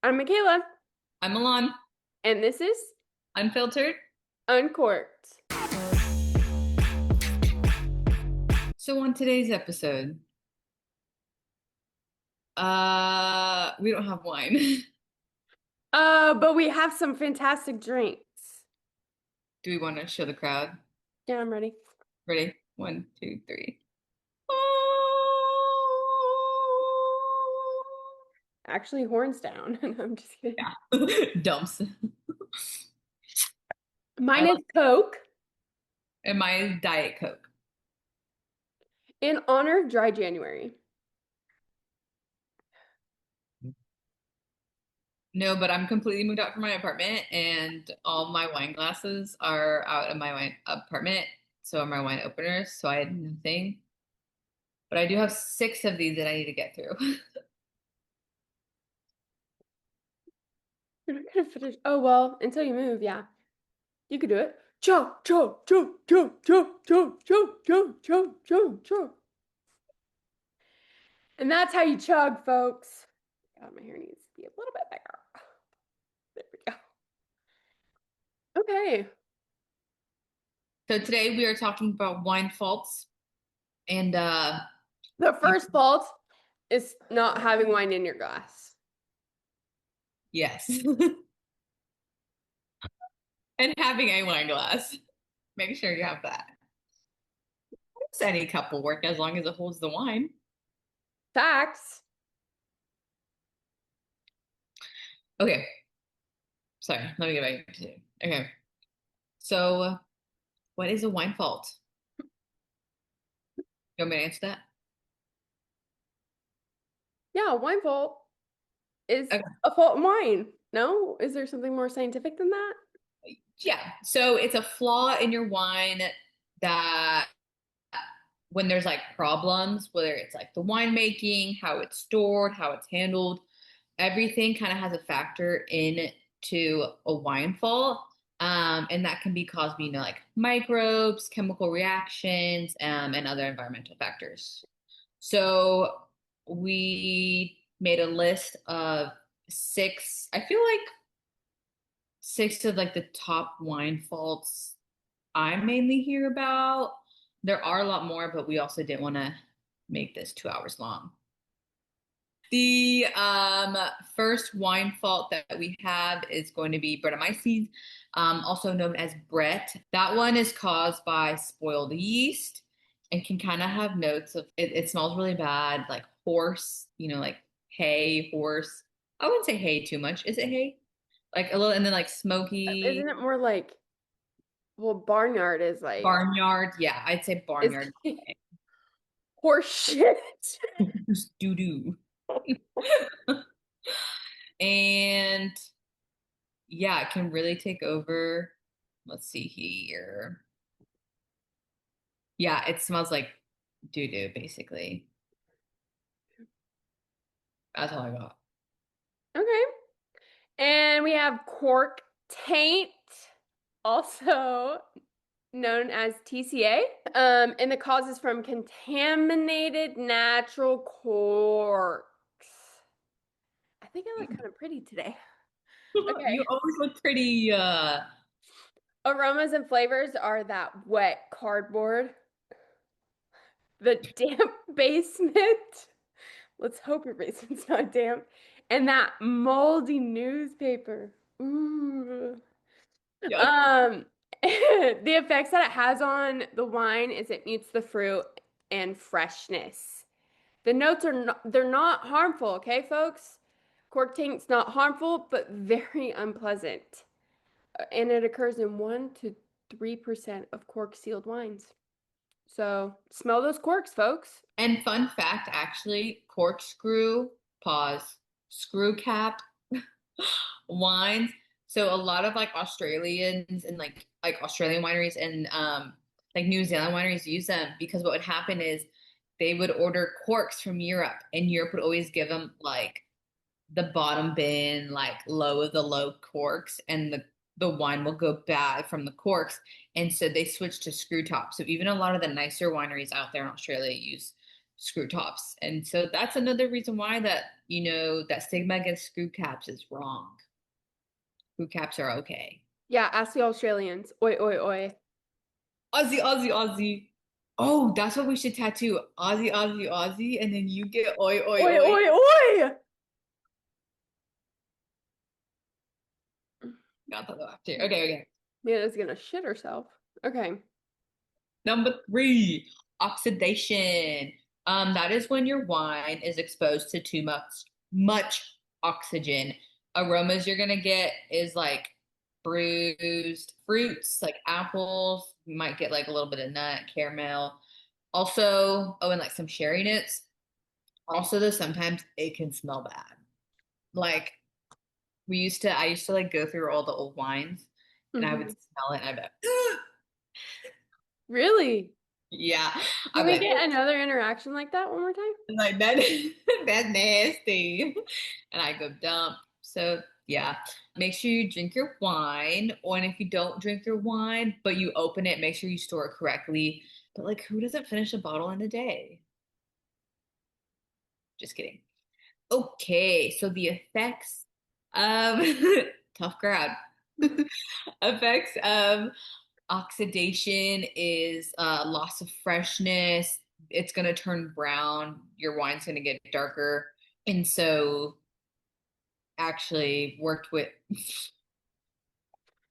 I'm Michaela, I'm Milan, and this is unfiltered. Uncorked. So on today's episode, we don't have wine. But we have some fantastic drinks. Do we want to show the crowd? Yeah, I'm ready. Ready? One, two, three. Actually, horns down. I'm just kidding. Yeah, dumps. I Mine like, is Coke and my Diet Coke. in honor of Dry January. No, but I'm completely moved out from my apartment, and all my wine glasses are out of my wine apartment. So are my wine openers. So I had nothing, but I do have six of these that I need to get through. You're not gonna finish. Oh, well, until you move, yeah. You could do it. Chug, chug, chug, chug, chug, chug, chug, chug, chug, chug, chug. And that's how you chug, folks. God, my hair needs to be a little bit bigger. There we go. Okay. So today we are talking about wine faults and The first fault is not having wine in your glass. yes. And having a wine glass. Make sure you have that. It's any cup will work as long as it holds the wine. Facts. Okay. Sorry, let me get back to it. Okay. So what is a wine fault? You want me to answer that? Yeah, wine fault is Okay. a fault in wine. No? Is there something more scientific than that? Yeah. So it's a flaw in your wine that when there's like problems, whether it's like the winemaking, how it's stored, how it's handled, everything kind of has a factor into a wine fault. And that can be caused by, like microbes, chemical reactions, and other environmental factors. So we made a list of six, I feel like six of like the top wine faults I mainly hear about. There are a lot more, but we also didn't want to make this 2 hours long. The first wine fault that we have is going to be Brettanomyces, also known as Brett. That one is caused by spoiled yeast and can kind of have notes of it smells really bad, like horse, like hay, horse. I wouldn't say hay too much. Is it hay? Like a little, and then like Isn't smoky it more like, well, barnyard is like, barnyard. Yeah, I'd say is barnyard. horse shit. Doo doo. And yeah, it can really take over. Let's see here. Yeah, it smells like doo doo, basically. That's all I got. Okay. And we have cork taint, also known as TCA. And the cause is from contaminated natural corks. I think I look kind of pretty today. You Okay. always look pretty Aromas and flavors are that wet cardboard, the damp basement. Let's hope your basement's not damp. And that moldy newspaper. Ooh. yuck. Um, the effects that it has on the wine is it mutes the fruit and freshness. The notes are not, they're not harmful, okay, folks? Cork taint's not harmful, but very unpleasant. And it occurs in 1 to 3% of cork sealed wines. So smell those corks, folks. And fun fact, actually, corkscrew, pause, screw cap wines. So a lot of like Australians and like Australian wineries and like New Zealand wineries use them because what would happen is they would order corks from Europe and Europe would always give them like the bottom bin, like low of the low corks, and the wine will go bad from the corks. And so they switched to screw top. So even a lot of the nicer wineries out there in Australia use screw tops. And so that's another reason why that stigma against screw caps is wrong. Screw caps are okay. Yeah, ask the Australians. Oi, oi, oi. Aussie, Aussie, Aussie. Oh, that's what we should tattoo. Aussie, Aussie, Aussie, and then you get oi, oi, Oi, oi. oi, oi! Got that after. Okay, okay. Nana's gonna shit herself. Okay. Number three, oxidation. That is when your wine is exposed to too much oxygen. Aromas you're gonna get is like bruised fruits, like apples. You might get like a little bit of nut, caramel. Also, oh, and like some sherry notes. Also, though, sometimes it can smell bad. Like I used to like go through all the old wines and I would Hmm. smell it and I'd be like, Really? yeah. Can I'd be we like, get another interaction like that one more time? like that that's nasty. And I go dump. So yeah. Make sure you drink your wine. Or if you don't drink your wine, but you open it, make sure you store it correctly. But like who doesn't finish a bottle in a day? Just kidding. Okay, so the effects of tough crowd. Effects of oxidation is loss of freshness. It's going to turn brown. Your wine's going to get darker. And so, actually, worked with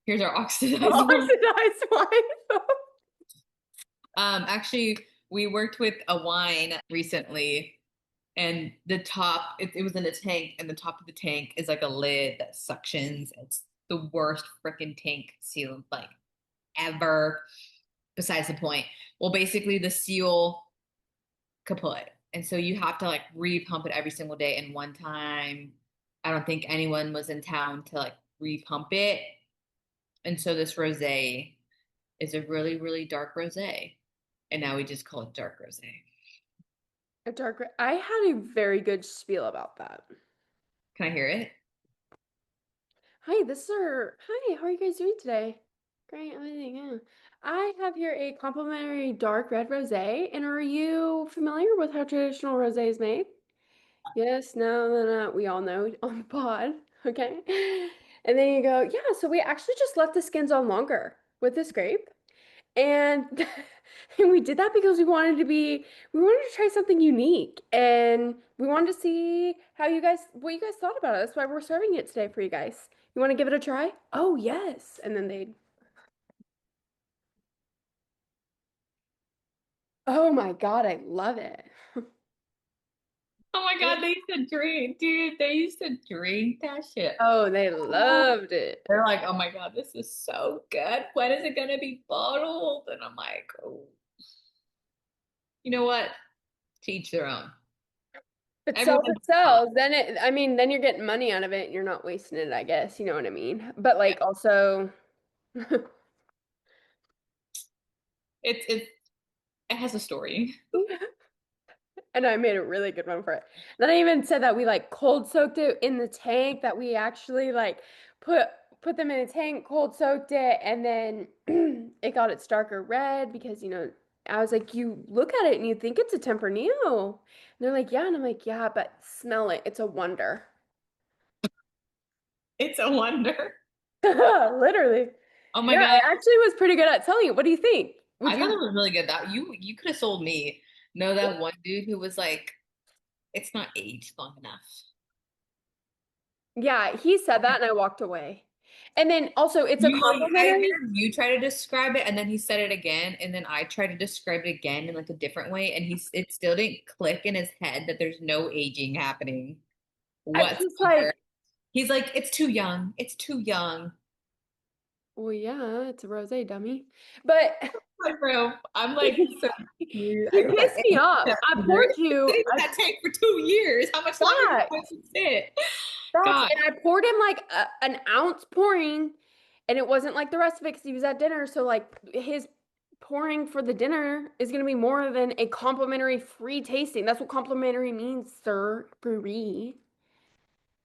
here's our oxidized wine. Oxidized wine. Actually, we worked with a wine recently, and it was in a tank, and the top of the tank is like a lid that suctions. It's the worst freaking tank seal like ever. Besides the point. Well, basically the seal kaput. And so you have to like repump it every single day. And one time, I don't think anyone was in town to like repump it. And so this rosé is a really, really dark rosé. And now we just call it dark rosé. A dark. I had a very good spiel about that. Can I hear it? Hi, this is our. Hi, how are you guys doing today? Great, amazing. Yeah. I have here a complimentary dark red rosé. And are you familiar with how traditional rosé is made? Yes, no, no, no. We all know on the pod. Okay. And then you go, yeah, so we actually just left the skins on longer with this grape. And and we did that because we wanted to try something unique and we wanted to see what you guys thought about it. That's why we're serving it today for you guys. You want to give it a try? Oh, yes. And then they'd, oh my God, I love it. Oh my God, they used to drink, dude. They used to drink that shit. Oh, they loved it. They're like, oh my God, this is so good. When is it gonna be bottled? And I'm like, oh, you know what? To each their own. If it sells, Everyone, it sells. I mean, then you're getting money out of it and you're not wasting it, I guess. You know what I mean? But yeah, like also, it it has a story. and I made a really good one for it. Then I even said that we like cold soaked it in the tank, that we actually like put put them in a tank, cold soaked it, and then it got its darker red because, I was like, you look at it and you think it's a Tempranillo. And they're like, yeah, and I'm like, yeah, but smell it. It's a wonder. It's a wonder. Literally. Oh my Yeah, God. I actually was pretty good at selling it. What do you think? Would I thought you? it was really good. That you could have sold me. Know that one dude who was like, it's not aged long enough. Yeah, he said that and I walked away. And then also, it's a I complimentary. heard you try to describe it and then he said it again and then I tried to describe it again in like a different way and it still didn't click in his head that there's no aging happening He's whatsoever. like, He's like, it's too young. It's too young. well, yeah, it's a rosé dummy. But Like, bro, I'm like so confused. I he was like, pissed me off. I poured sitting you in that tank for 2 years. How much longer do you want facts, to sit? facts, God, and I poured him like an ounce pouring, and it wasn't like the rest of it because he was at dinner. So like his pouring for the dinner is gonna be more than a complimentary free tasting. That's what complimentary means, sir. Free.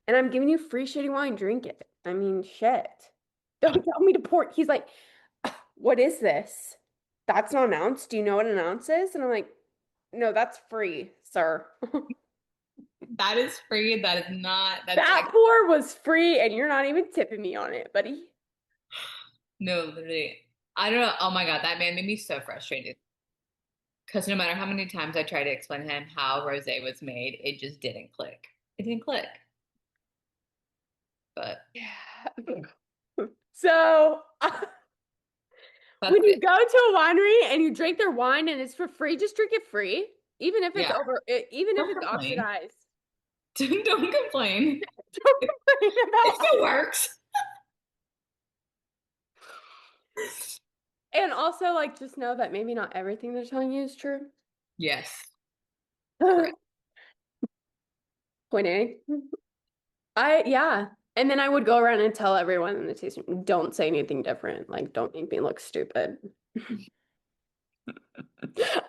And I'm giving you free shitty wine. Drink it. I mean, shit. Don't tell me to pour. He's like, what is this? That's not an ounce. Do you know what an ounce is? And I'm like, No, that's free, sir. That is free. That is not, that's That like, pour was free and you're not even tipping me on it, buddy. no, literally. I don't know. Oh my God, that man made me so frustrated. Because no matter how many times I tried to explain to him how rosé was made, it just didn't click. It didn't click. But Yeah. So, when that's you it. go to a winery and you drink their wine and it's for free, just drink it free, even if it's Yeah. even if Don't it's complain. oxidized. Don't complain. Don't complain It about. still works. And also, like, just know that maybe not everything they're telling you is true. Yes. Point Correct. A. Yeah. And then I would go around and tell everyone in the tasting room, don't say anything different. Like, don't make me look stupid.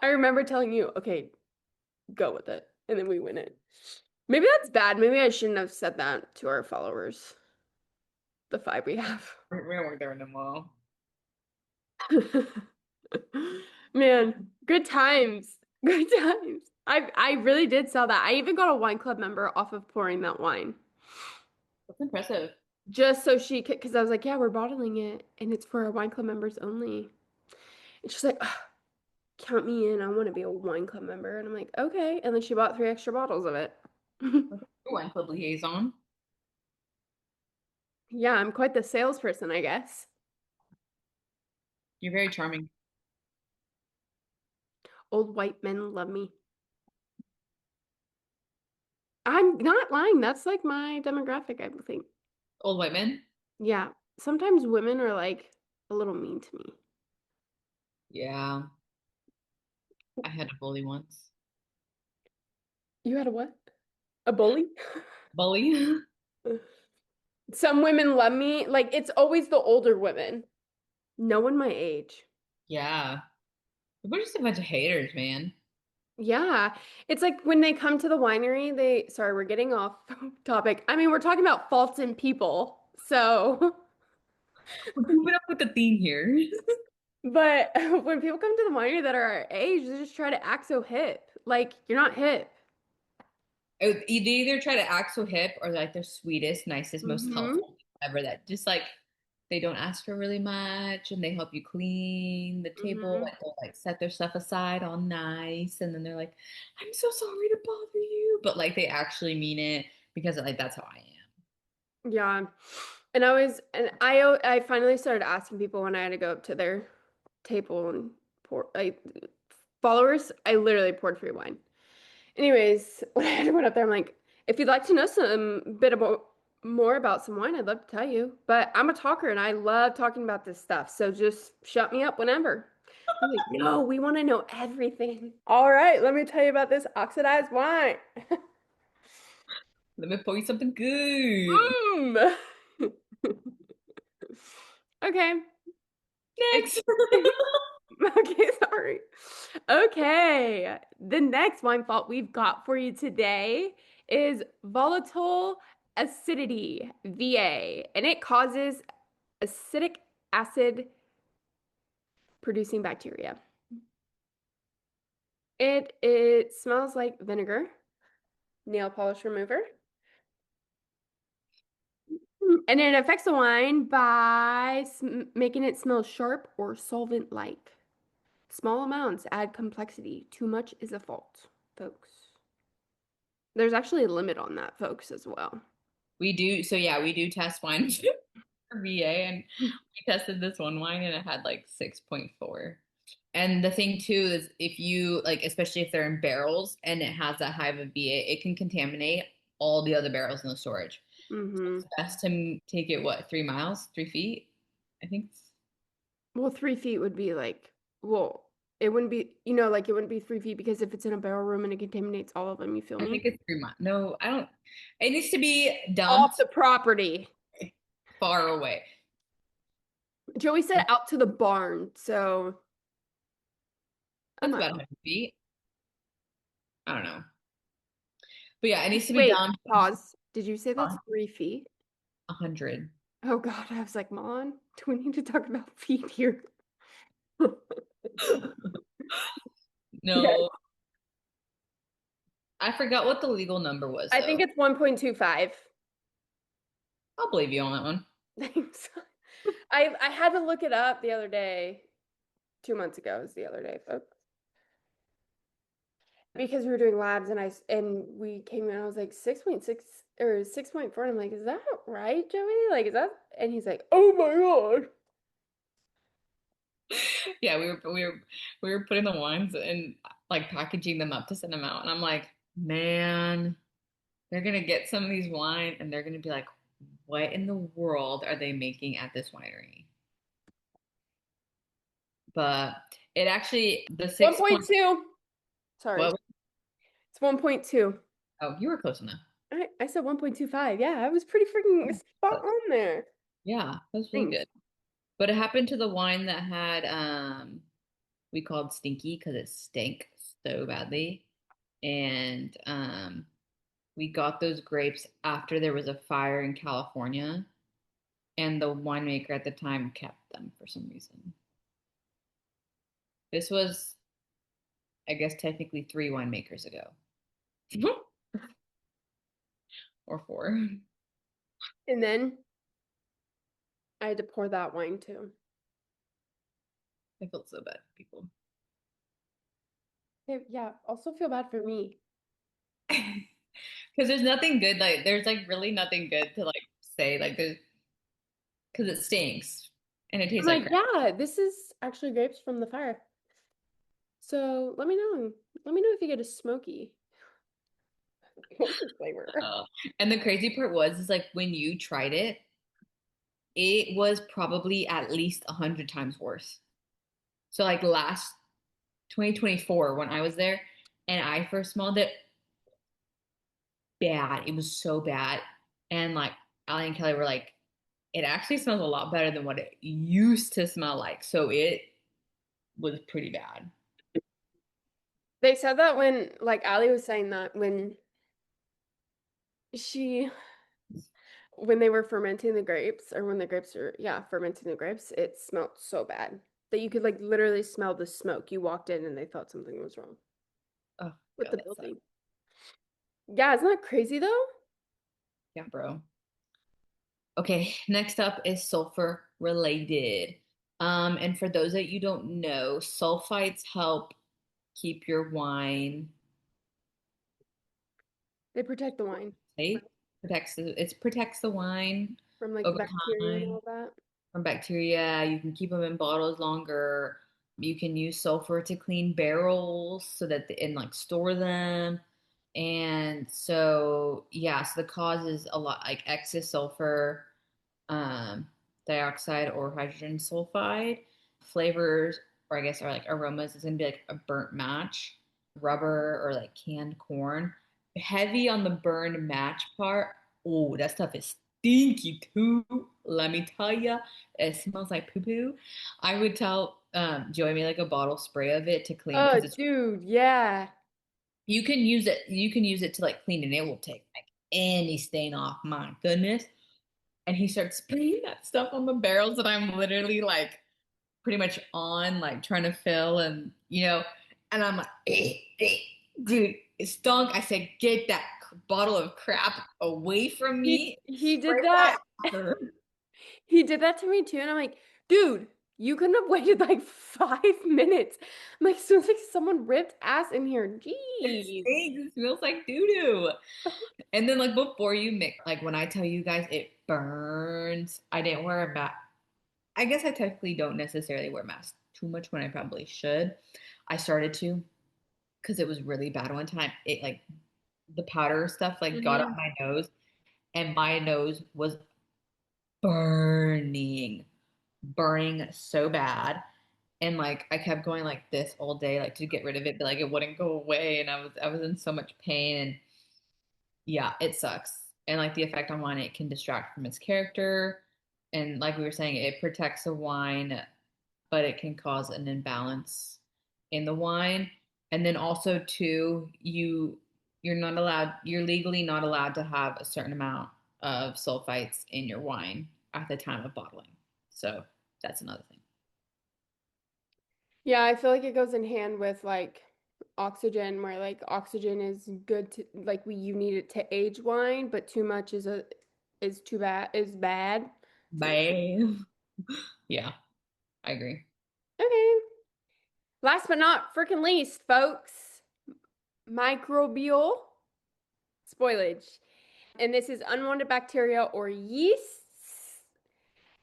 I remember telling you, okay, go with it. And then we win it. Maybe that's bad. Maybe I shouldn't have said that to our followers, the five we have. We don't work there anymore. Man, good times. Good times. I really did sell that. I even got a wine club member off of pouring that wine. That's impressive. Just so she could, because I was like, yeah, we're bottling it and it's for our wine club members only. And she's like, "Ugh, count me in. I want to be a wine club member." And I'm like, okay. And then she bought 3 extra bottles of it. Wine club liaison. Yeah, I'm quite the salesperson, I guess. You're very charming. Old white men love me. I'm not lying. That's like my demographic, I think. Old white men? Yeah. Sometimes women are like a little mean to me. Yeah. I had a bully once. You had a what? A bully? Bully? Some women love me. Like, it's always the older women. No one my age. Yeah. We're just a bunch of haters, man. Yeah. It's like when they come to the winery, sorry, we're getting off topic. I mean, we're talking about faults in people. So, We're keeping up with the theme here. but when people come to the winery that are our age, they just try to act so hip. Like, you're not hip. They either try to act so hip or like the sweetest, nicest, most Mm-hmm. helpful people ever that just like they don't ask for really much and they help you clean the table Mm-hmm. and they'll like set their stuff aside all nice and then they're like, I'm so sorry to bother you. But like they actually mean it because like that's how I am. Yeah. And I finally started asking people when I had to go up to their table and pour like followers, I literally poured free wine. Anyways, when I went up there, I'm like, if you'd like to know some bit about more about some wine, I'd love to tell you. But I'm a talker and I love talking about this stuff. So just shut me up whenever. They're like, no, we want to know everything. All right, let me tell you about this oxidized wine. Let me pour you something good. Mmm. Okay. It's Next. okay, sorry. Okay. The next wine fault we've got for you today is volatile acidity, VA, and it causes acidic acid producing bacteria. It smells like vinegar, nail polish remover, and it affects the wine by making it smell sharp or solvent-like. Small amounts add complexity. Too much is a fault, folks. There's actually a limit on that, folks, as well. We do so yeah, we do test wine for VA and we tested this one wine and it had like 6.4. And the thing too is if you like, especially if they're in barrels and it has that high of a VA, it can contaminate all the other barrels in the storage. So Mm-hmm. it's best to take it what, 3 miles, 3 feet? I think Well, 3 feet would be like, well, it wouldn't be, like it wouldn't be 3 feet because if it's in a barrel room and it contaminates all of them, you feel I think me? it's 3 miles. No, I don't. It needs to be Off dumped the property. far away. Joey said out to the barn, so a That's about mile. 100 feet. I don't know. But yeah, it needs to be Wait, dumped pause. Did you say that's 3 feet? 100. Oh God, I was like, Mom, do we need to talk about feet here? No. I forgot what the legal number was I think though. it's 1.25. I'll believe you on that one. Thanks. I had to look it up the other day. 2 months ago is the other day, folks. Because we were doing labs and we came in, I was like 6.6 or 6.4. And I'm like, is that right, Joey? Like, is that? And he's like, oh my God. Yeah, we were putting the wines and like packaging them up to send them out, and I'm like, man, they're gonna get some of these wine and they're gonna be like, what in the world are they making at this winery? But it actually the 6 point 1.2. Sorry. what? It's 1.2. Oh, you were close enough. I said 1.25. Yeah, I was pretty freaking spot Close. on there. Yeah, that was really Thanks. good. But it happened to the wine that had we called stinky because it stank so badly. And we got those grapes after there was a fire in California, and the winemaker at the time kept them for some reason. This was, I guess, technically 3 winemakers ago, or 4. And then I had to pour that wine too. I felt so bad for people. Yeah, also feel bad for me. Because there's nothing good, like, there's like really nothing good to like say, like, there's, because it stinks and it I'm tastes like like, crap. yeah, this is actually grapes from the fire. So let me know. Let me know if you get a smoky flavor. Uh, and the crazy part was, is like when you tried it, it was probably at least 100 times worse. So like last 2024 when I was there and I first smelled it, bad. It was so bad. And like Ali and Kelly were like, it actually smells a lot better than what it used to smell like. So it was pretty bad. They said that when, like Ali was saying that she, when they were fermenting the grapes, or when the grapes were, yeah, fermenting the grapes, it smelled so bad that you could like literally smell the smoke. You walked in and they thought something was wrong Oh with God, the that sucks. building. Yeah, isn't that crazy though? Yeah, bro. Okay, next up is sulfur related. And for those that you don't know, sulfites help keep your wine They protect the wine safe. It protects the wine from like the over bacteria and time all that. from bacteria. You can keep them in bottles longer. You can use sulfur to clean barrels so that and like store them. And so yeah, so the cause is a lot like excess sulfur, um, dioxide or hydrogen sulfide. Flavors, or I guess, are like aromas, is gonna be like a burnt match, rubber, or like canned corn. Heavy on the burned match part. Oh, that stuff is stinky too. Let me tell you, it smells like poo poo. I would tell Joey made like a bottle spray of it to clean Oh, because it's dude, yeah. you can use it. You can use it to like clean, and it will take like any stain off. My goodness. And he starts spraying that stuff on the barrels that I'm literally like pretty much on, like trying to fill, and and I'm like, dude, it stunk. I said, get that bottle of crap away from me. He Spray did that. that. He did that to me too, and I'm like, dude, you couldn't have waited like 5 minutes. I'm like, sounds like someone ripped ass in here. It Jeez. stinks. It smells like doo doo. And then like before you mix, like when I tell you guys it burns, I didn't wear a mask. I guess I technically don't necessarily wear masks too much when I probably should. I started to because it was really bad one time. It like the powder stuff like got up Hmm. my nose, and my nose was burning so bad. And like I kept going like this all day, like to get rid of it, but like it wouldn't go away. And I was in so much pain, and yeah, it sucks. And like the effect on wine, it can distract from its character. And like we were saying, it protects the wine, but it can cause an imbalance in the wine. And then also too, you're legally not allowed to have a certain amount of sulfites in your wine at the time of bottling. So that's another thing. Yeah, I feel like it goes in hand with like oxygen, where like oxygen is good to like we you need it to age wine, but too much is too bad is bad. So Bye. Yeah, I agree. okay. Last but not freaking least, folks, microbial spoilage. And this is unwanted bacteria or yeasts.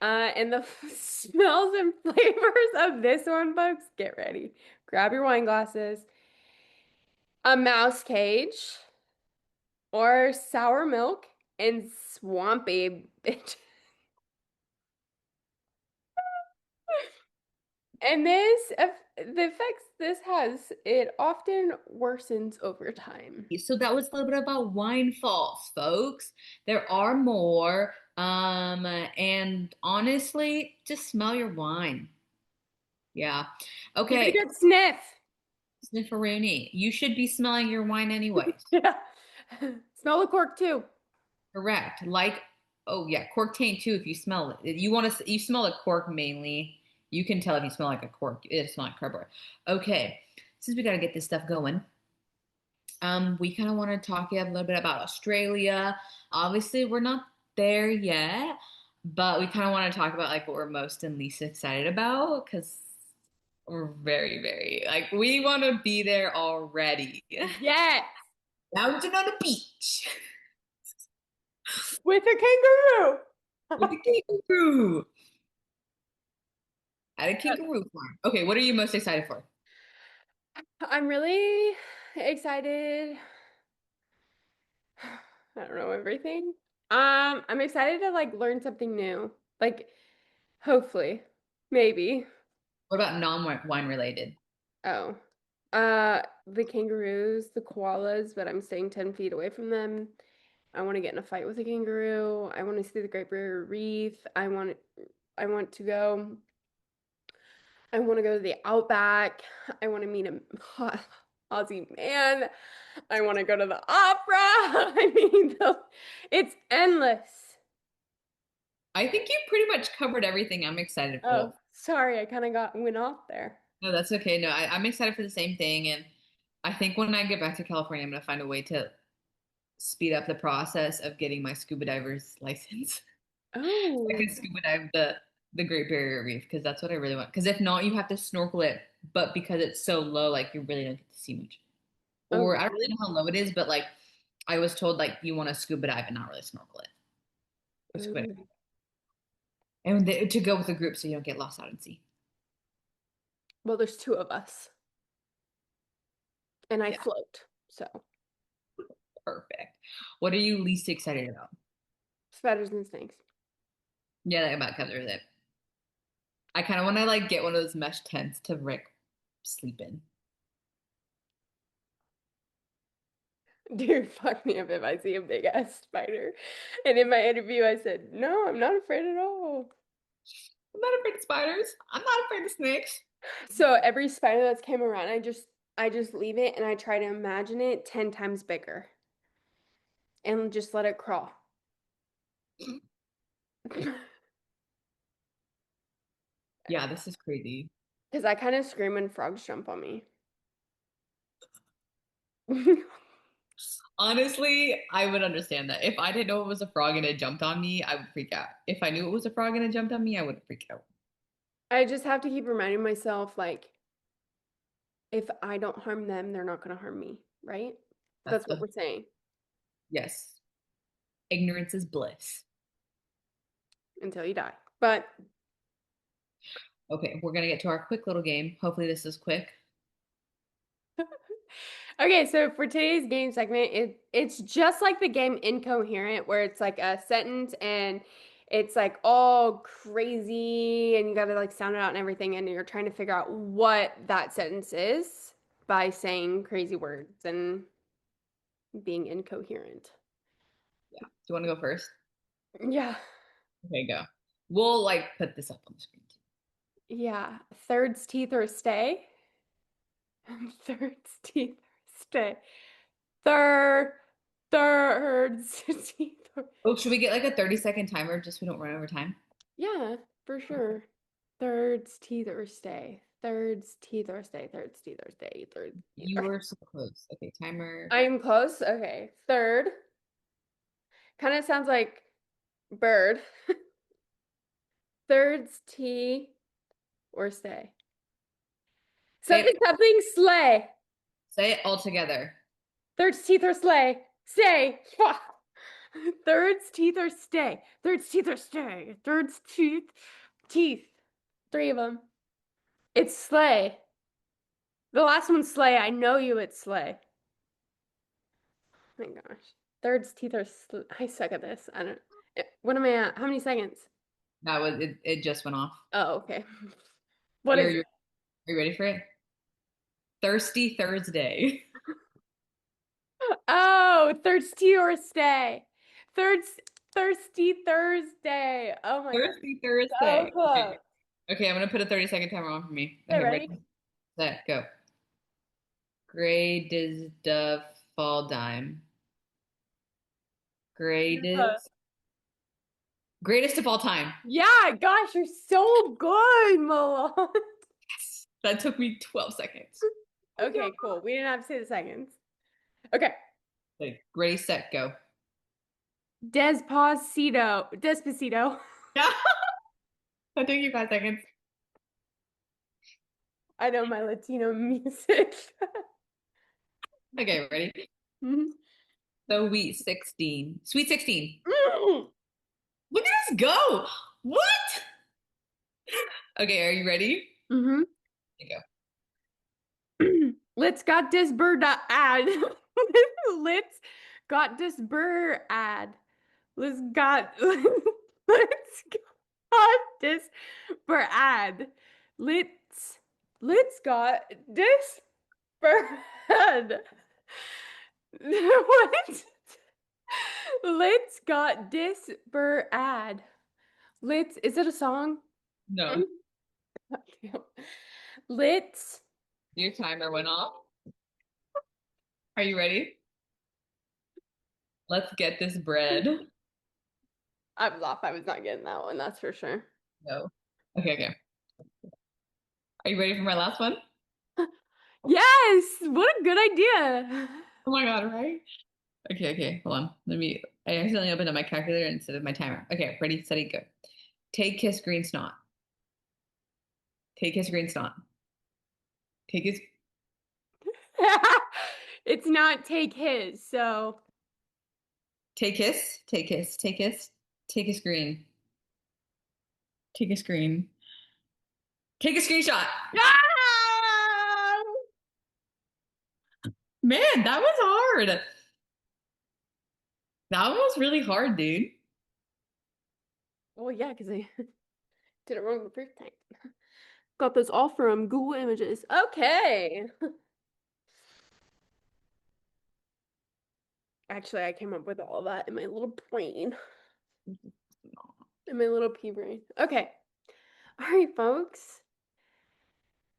And the smells and flavors of this one, folks, get ready. Grab your wine glasses. A mouse cage or sour milk and swampy bitch. And the effects this has, it often worsens over time. So that was a little bit about wine faults, folks. There are more. And honestly, just smell your wine. Yeah. Give it a Okay, good sniff. Snifferoonie. You should be smelling your wine anyways. Yeah. Smell the cork too. Correct. Like, oh yeah, cork taint too. If you smell it, you smell a cork mainly. You can tell if you smell like a cork. It smells like cardboard. Okay, since we gotta get this stuff going, we kind of want to talk a little bit about Australia. Obviously, we're not there yet, but we kind of want to talk about like what we're most and least excited about because we're very, very like we want to be there already. Yes. Lounging on the beach With a kangaroo. with the kangaroo at a kangaroo farm. Okay, what are you most excited for? I'm really excited. I don't know everything. I'm excited to like learn something new. Like, hopefully, maybe. What about non-wine related? Oh, the kangaroos, the koalas, but I'm staying 10 feet away from them. I want to get in a fight with a kangaroo. I want to see the Great Barrier Reef. I want to go. I want to go to the Outback. I want to meet a Aussie man. I want to go to the opera. I mean, it's endless. I think you pretty much covered everything I'm excited for. Oh, sorry, I kind of got went off there. No, that's okay. No, I'm excited for the same thing. And I think when I get back to California, I'm going to find a way to speed up the process of getting my scuba diver's license. I Oh, can scuba dive the Great Barrier Reef because that's what I really want. Because if not, you have to snorkel it. But because it's so low, like you really don't get to see much. oh, Or I don't really? really know how low it is, but like I was told like you want to scuba dive and not really snorkel it. Or scuba dive. Oh. And to go with a group so you don't get lost out at sea. Well, there's two of us, and I Yeah, float. So, perfect. What are you least excited about? spiders and snakes. Yeah, that about covers it. I kind of want to like get one of those mesh tents to Rick sleep in. Dude, fuck me up if I see a big ass spider. And in my interview, I said, no, I'm not afraid at all. I'm not afraid of spiders. I'm not afraid of snakes. So every spider that's came around, I just leave it and I try to imagine it 10 times bigger and just let it crawl. Yeah, this is crazy. Because I kind of scream when frogs jump on me. Honestly, I would understand that. If I didn't know it was a frog and it jumped on me, I would freak out. If I knew it was a frog and it jumped on me, I would freak out. I just have to keep reminding myself, like, if I don't harm them, they're not going to harm me, right? That's That's what the we're saying yes. Ignorance is bliss. until you die. But Okay, we're gonna get to our quick little game. Hopefully this is quick. okay, so for today's game segment, it's just like the game Incoherent, where it's like a sentence and it's like all crazy and you gotta like sound it out and everything, and you're trying to figure out what that sentence is by saying crazy words and being incoherent. Yeah. Do you want to go first? Yeah, Okay, go. We'll like put this up on the screen too. yeah. Thirds teeth or stay. Thirds teeth or stay. Third, thirds teeth or Oh, should we get like a 30-second timer just so we don't run over time? yeah, for sure. Thirds teeth or stay. Thirds, teeth, or stay. Thirds, teeth, or stay. Third. You were so close. Okay, timer. I'm close. Okay. Third. Kind of sounds like bird. Thirds, tea, or stay. Say Something, it, something, sleigh. say it all together. Thirds, teeth, or sleigh. Stay. Thirds, teeth, or stay. Thirds, teeth, or stay. Thirds, teeth, teeth. Three of them. It's sleigh. The last one's sleigh. I know you. It's sleigh. Oh my gosh. Thirds, teeth, or I suck at this. I don't. What am I at? How many seconds? That was it, it just went off. Oh, okay. What You're, is it? you're are you ready for it? Thirsty Thursday. Oh, thirsty or stay. Thirds, thirsty Thursday. Oh my God. Thirsty So Thursday. close. Okay. Okay, I'm gonna put a 30-second timer on for me. Okay, Okay, ready? ready, set, go. Greatest of fall dime. You're close. Greatest. Greatest of all time. Yeah, gosh, you're so good, Malone. Yes. That took me 12 seconds. Oh my Okay, cool. We didn't have to say the seconds. Okay. God. Okay, ready, set, go. Despacito. Despacito. Yeah, that took you 5 seconds. I know my Latino music. Okay, ready? Mhm. So Sweet 16. Sweet 16. Mm. Look at us go. What? Okay, are you ready? Mhm. Here you Let's got this bird ad. Let's got this bird ad. Let's got let's got this bird ad. Let's got this bird ad. What? Let's got this bird ad. Let's is it a song? go. No, Let's your timer went off. Are you ready? Let's get this bread. I was off. I was not getting that one, that's for sure. No. Okay, okay. Are you ready for my last one? Yes! What a good idea. Oh my God, right? Okay, okay, hold on. I accidentally opened up my calculator instead of my timer. Okay, ready, steady, go. Take kiss green snot. Take kiss green snot. Take his, It's not take his, so take kiss, take kiss, take kiss, take a screen. Take a screen. Take a screenshot. ah! Man, that was hard. That one was really hard, dude. Well, yeah, because I did it wrong the first time. Got this all from Google Images. Okay. Actually, I came up with all of that in my little brain, in my little pea brain. Okay. All right, folks.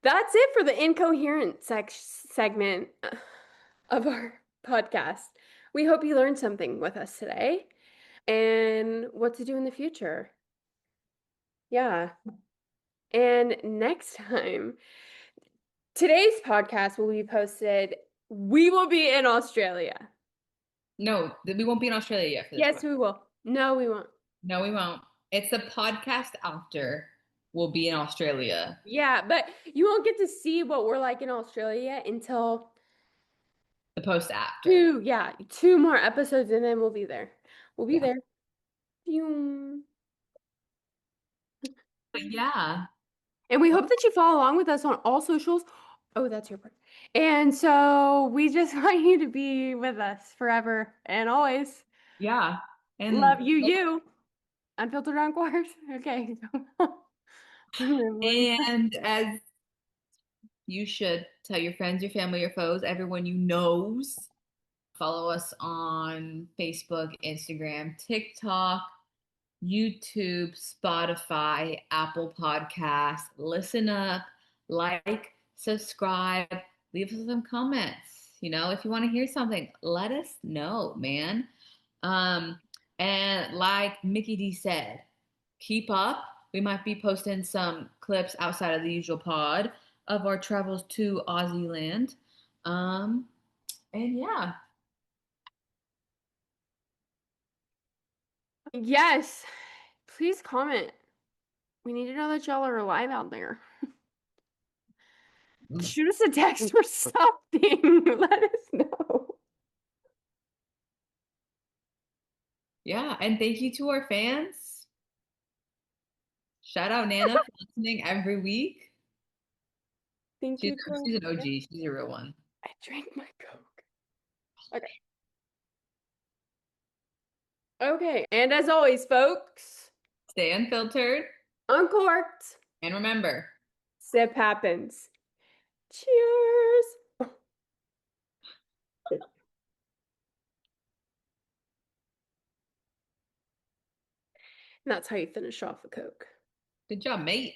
That's it for the incoherent segment of our podcast. We hope you learned something with us today and what to do in the future. Yeah. And next time, today's podcast will be posted. We will be in Australia. No, we won't be in Australia yet for this Yes, one. we will. No, we won't. No, we won't. It's the podcast after we'll be in Australia. Yeah, but you won't get to see what we're like in Australia until The post after. two, yeah, two more episodes and then we'll be there. We'll be Yeah. there. Phew. But yeah. And we hope that you follow along with us on all socials. Oh, that's your part. And so we just want you to be with us forever and always. Yeah. Love And you, you. Unfiltered Encore. Okay. and as you should tell your friends, your family, your foes, everyone you knows. Follow us on Facebook, Instagram, TikTok, YouTube, Spotify, Apple Podcasts. Listen up, like, subscribe, leave us some comments. If you want to hear something, let us know, man. Um, and like Mickey D said, keep up. We might be posting some clips outside of the usual pod. of our travels to Aussie land. Um, and yeah, Yes. Please comment. We need to know that y'all are alive out there. Shoot us a text or something. Let us know. yeah, and thank you to our fans. Shout out Nana for listening every week. Thank She's you to our she's an fans. OG. She's a real one. I drank my Coke. Okay. Okay. And as always, folks, Stay unfiltered, uncorked. and remember, Sip happens. Cheers. And that's how you finish off a Coke. good job, mate.